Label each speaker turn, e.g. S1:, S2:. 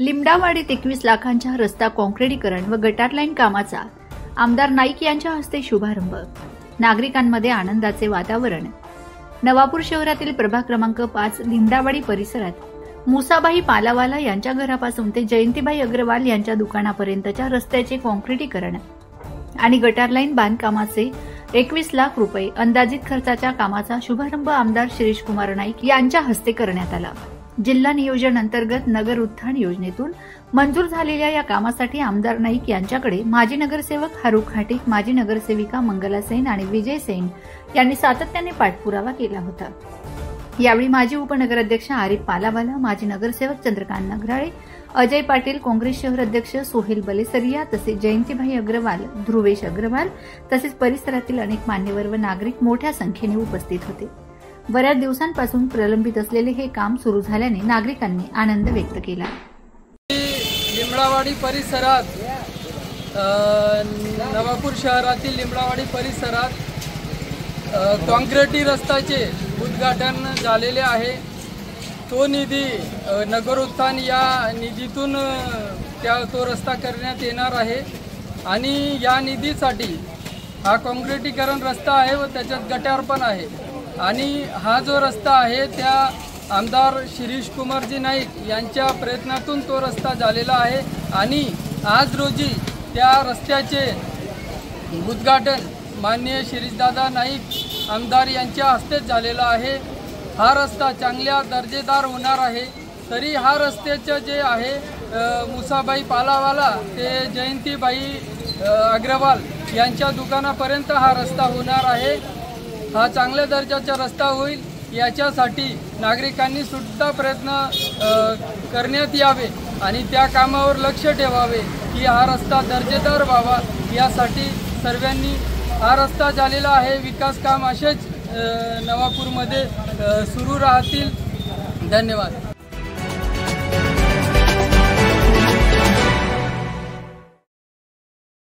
S1: लिमडावाडीत 21 लाखांच्या रस्ता काँक्रिटीकरण व गटार लाईन कामाचा आमदार नाईक यांच्या हस्ते शुभारंभ। नागरिकांमध्ये आनंदाचे वातावरण। नवापूर शहरातील प्रभाग क्रमांक 5 लिमडावाडी परिसरात मुसाबाई पालावाला यांच्या घरापासून ते जयंतीबाई अग्रवाल यांच्या दुकानापर्यंतच्या रस्त्याचे काँक्रिटीकरण आणि गटार लाईन बांधकामाचे 21 लाख रुपये अंदाजित खर्चाच्या कामाचा शुभारंभ आमदार शिरीषकुमार नाईक यांच्या हस्ते करण्यात आला। जिल्हा नियोजन अंतर्गत नगर उत्थान योजनेतून मंजूर झालेल्या या कामासाठी आमदार नाईक यांच्याकडे माजी नगरसेवक हारुख हाटिक, माजी नगरसेविका मंगला सेन आणि विजय सेन यांनी सातत्याने पाठपुरावा केला होता। यावेळी माजी उपनगराध्यक्ष आरिफ पालावाला, माजी नगरसेवक चंद्रकांत नगराळे, अजय पाटील, काँग्रेस शहर अध्यक्ष सोहेल बलेसरिया तसेच जयंतीभाई अग्रवाल, ध्रुवेश अग्रवाल तसेच परिसरातील अनेक मान्यवर व नागरिक मोठ्या संख्येने उपस्थित होते। बऱ्याच दिवसांपासून प्रलंबित असलेले हे काम सुरू झाल्याने नागरिकांनी आनंद व्यक्त केला।
S2: लिमडावाडी परिसरात नवापूर शहरातील लिमडावाडी परिसरात काँक्रिटी रस्त्याचे उद्घाटन झालेले आहे। तो निधी नगर उत्थान या निधीतून तो रस्ता करण्यात येणार आहे आणि या निधीसाठी हा काँक्रिटीकरण रस्ता आहे व त्याच्यात गटार पण आहे आणि हा जो रस्ता आहे त्या आमदार शिरीषकुमारजी नाईक यांच्या प्रयत्नातून तो रस्ता झालेला आहे आणि आज रोजी त्या रस्त्याचे उद्घाटन माननीय शिरीषदादा नाईक आमदार यांच्या हस्तेच झालेला आहे। हा रस्ता चांगल्या दर्जेदार होणार आहे। तरी हा रस्त्याचं जे आहे मुसाबाई पालावाला ते जयंतीबाई अग्रवाल यांच्या दुकानापर्यंत हा रस्ता होणार आहे। हा चांगल्या दर्जाचा रस्ता होईल याच्यासाठी नागरिकांनी सुद्धा प्रयत्न करण्यात यावे आणि त्या कामावर लक्ष ठेवावे की हा रस्ता दर्जेदार व्हावा। यासाठी सर्वांनी हा रस्ता झालेला आहे। विकास काम असेच नवापूरमध्ये सुरू राहतील। धन्यवाद।